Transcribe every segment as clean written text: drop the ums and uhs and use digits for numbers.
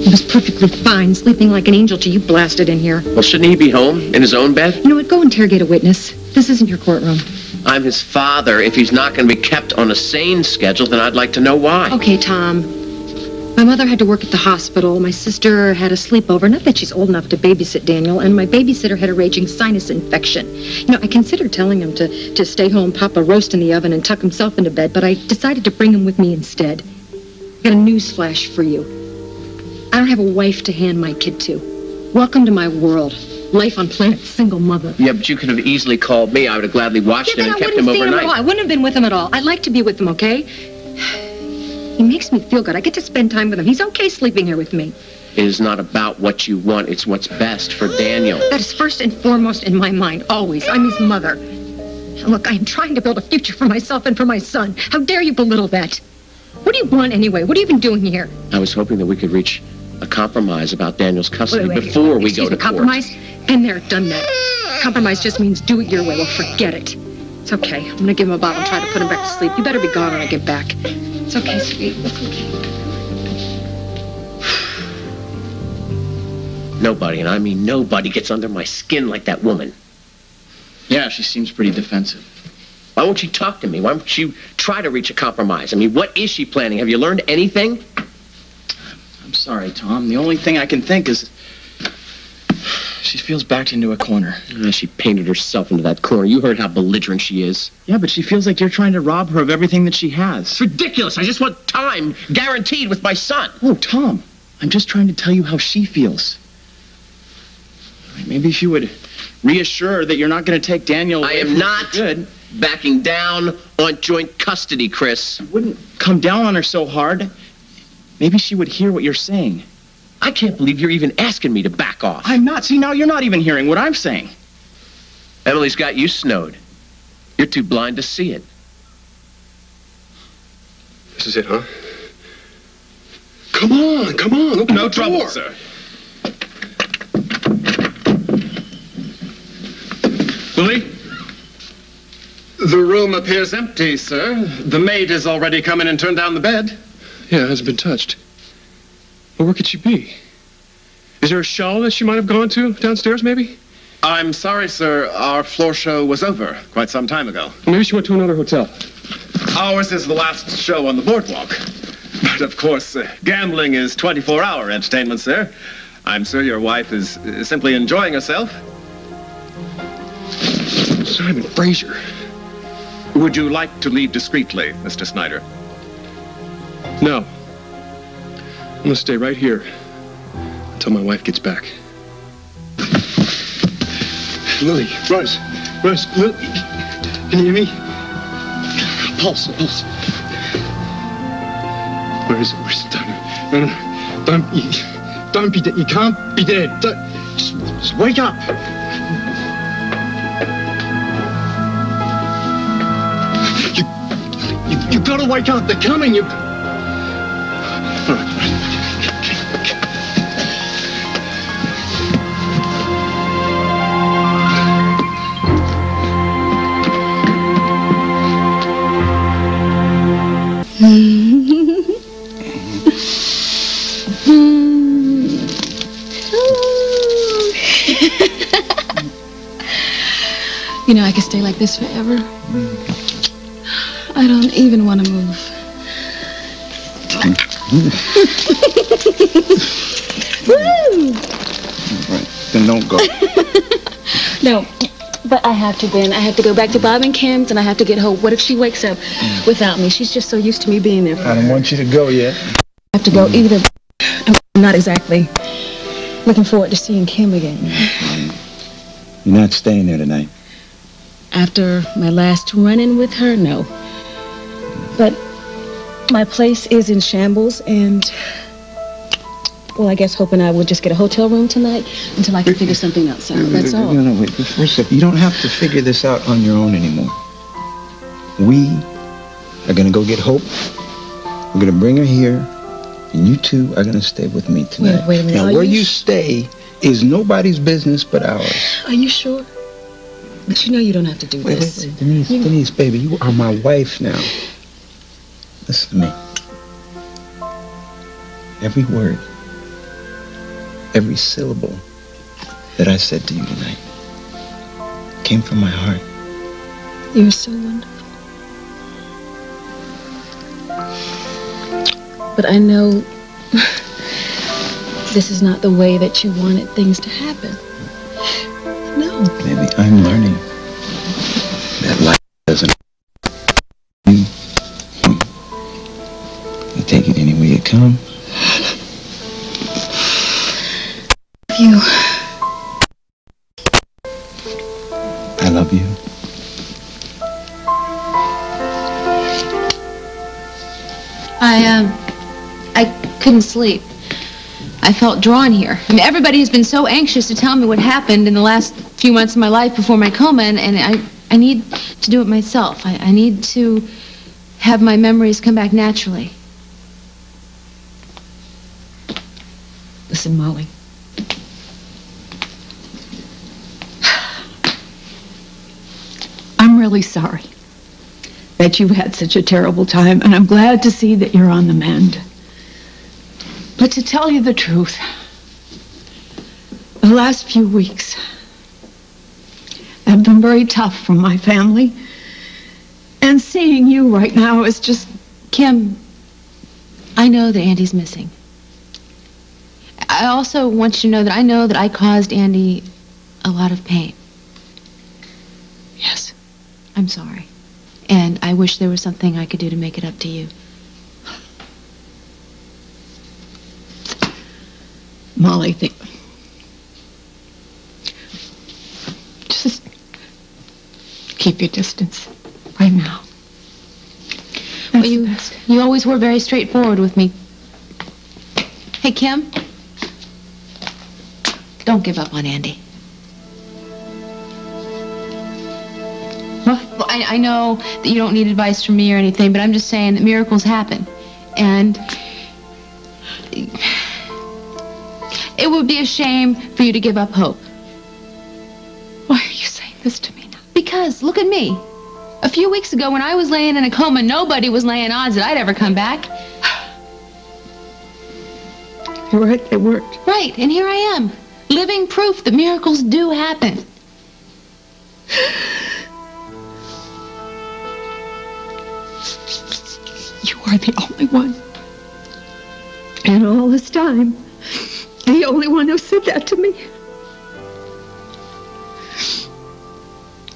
He was perfectly fine, sleeping like an angel till you blasted in here. Well, shouldn't he be home, in his own bed? You know what? Go interrogate a witness. This isn't your courtroom. I'm his father. If he's not going to be kept on a sane schedule, then I'd like to know why. Okay, Tom. My mother had to work at the hospital. My sister had a sleepover. Not that she's old enough to babysit Daniel. And my babysitter had a raging sinus infection. You know, I considered telling him to stay home, pop a roast in the oven, and tuck himself into bed, but I decided to bring him with me instead. I got a news flash for you. I don't have a wife to hand my kid to. Welcome to my world. Life on planet single mother. Yeah, but you could have easily called me. I would have gladly watched him and kept him overnight. I wouldn't have been with him at all. I'd like to be with him, okay? He makes me feel good. I get to spend time with him. He's okay sleeping here with me. It is not about what you want. It's what's best for Daniel. That is first and foremost in my mind, always. I'm his mother. Look, I am trying to build a future for myself and for my son. How dare you belittle that? What do you want anyway? What are you even doing here? I was hoping that we could reach a compromise about Daniel's custody before we go to court. Compromise? Been there, done that. Compromise just means do it your way. Well, forget it. It's okay. I'm going to give him a bottle and try to put him back to sleep. You better be gone when I get back. It's okay, sweet. It's okay. Nobody, and I mean nobody, gets under my skin like that woman. Yeah, she seems pretty defensive. Why won't she talk to me? Why won't she try to reach a compromise? I mean, what is she planning? Have you learned anything? I'm sorry, Tom. The only thing I can think is she feels backed into a corner. She painted herself into that corner. You heard how belligerent she is. Yeah, but she feels like you're trying to rob her of everything that she has. It's ridiculous. I just want time guaranteed with my son. Oh, Tom, I'm just trying to tell you how she feels. Maybe if you would reassure her that you're not going to take Daniel away. I am not backing down on joint custody, Chris. You wouldn't come down on her so hard. Maybe she would hear what you're saying. I can't believe you're even asking me to back off. I'm not. See, now you're not even hearing what I'm saying. Emily's got you snowed. You're too blind to see it. This is it, huh? Come on, come on. Open No the trouble, door. sir. Willie? The room appears empty, sir. The maid has already come in and turned down the bed. Yeah, it hasn't been touched. Well, where could she be? Is there a show that she might have gone to downstairs, maybe? I'm sorry, sir. Our floor show was over quite some time ago. Or maybe she went to another hotel. Ours is the last show on the boardwalk. But, of course, gambling is 24-hour entertainment, sir. I'm sure your wife is simply enjoying herself. Simon Fraser. Would you like to leave discreetly, Mr. Snyder? No. I'm gonna stay right here until my wife gets back. Lily, Rose, Lily, can you hear me? Pulse. Where is it? Where's it? No, don't be dead. You can't be dead. Just wake up. You gotta wake up. They're coming. You. All right. You know, I could stay like this forever. I don't even want to move. Woo! Right. Then don't go. No, but I have to, Ben. I have to go back to Bob and Kim's, and I have to get Hope. What if she wakes up without me? She's just so used to me being there for her. I don't want you to go yet. I have to go either. I'm not exactly looking forward to seeing Kim again. You're not staying there tonight. After my last run-in with her, no. But my place is in shambles, and, well, I guess Hope and I will just get a hotel room tonight until I can figure something else out. That's all. No, wait. First up, you don't have to figure this out on your own anymore. We are going to go get Hope. We're going to bring her here, and you two are going to stay with me tonight. Wait a minute. Now, where you stay is nobody's business but ours. Are you sure? But you know you don't have to do this. Wait, Denise, baby, you are my wife now. Listen to me. Every word every syllable that I said to you tonight came from my heart. You're so wonderful. But I know this is not the way that you wanted things to happen. No. Maybe I'm learning that life doesn't. You take it any way it comes. You. I love you. I couldn't sleep. I felt drawn here. I mean, everybody has been so anxious to tell me what happened in the last few months of my life before my coma, and I need to do it myself. I need to have my memories come back naturally. Listen, Molly. I'm really sorry that you've had such a terrible time, and I'm glad to see that you're on the mend. But to tell you the truth, the last few weeks have been very tough for my family, and seeing you right now is just... Kim, I know that Andy's missing. I also want you to know that I know that I caused Andy a lot of pain. Yes. I'm sorry. And I wish there was something I could do to make it up to you. Molly, just keep your distance right now. Well, you always were very straightforward with me. Hey, Kim, don't give up on Andy. What? Well, I know that you don't need advice from me or anything, but I'm just saying that miracles happen. And it would be a shame for you to give up hope. Why are you saying this to me now? Because, look at me. A few weeks ago when I was laying in a coma, nobody was laying odds that I'd ever come back. You're right, they worked. Right, and here I am, living proof that miracles do happen. You are the only one. And all this time, the only one who said that to me.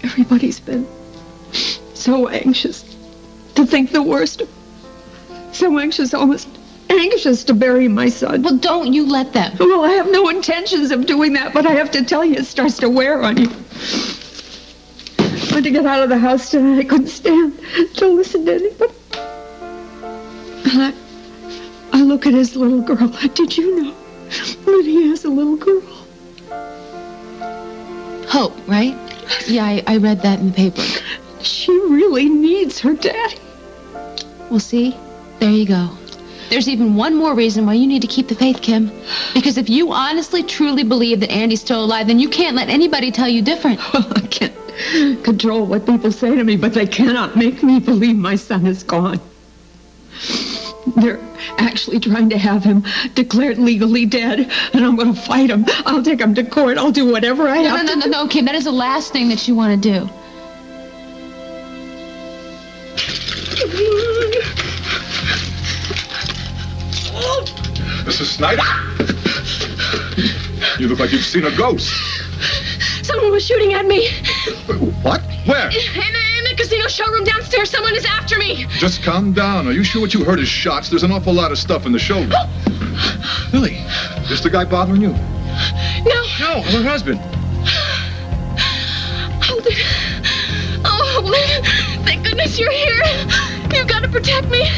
Everybody's been so anxious to think the worst. So anxious, almost anxious to bury my son. Well, don't you let them. Well, I have no intentions of doing that, but I have to tell you, it starts to wear on you. I had to get out of the house tonight. I couldn't stand to listen to anybody. And I look at his little girl. Did you know that he has a little girl? Hope, right? Yeah, I read that in the paper. She really needs her daddy. Well, see, there you go. There's even one more reason why you need to keep the faith, Kim. Because if you honestly, truly believe that Andy's still alive, then you can't let anybody tell you different. Well, I can't control what people say to me, but they cannot make me believe my son is gone. They're actually trying to have him declared legally dead, and I'm going to fight him. I'll take him to court. I'll do whatever I have to do. No, Kim, that is the last thing that you want to do. Mrs. Snyder? You look like you've seen a ghost. Someone was shooting at me. What? Where? In the casino showroom downstairs. Someone is after me. Just calm down. Are you sure what you heard is shots? There's an awful lot of stuff in the showroom. Lily, is the guy bothering you? No. No, her husband. Holden. Oh, Holden. Thank goodness you're here. You've got to protect me.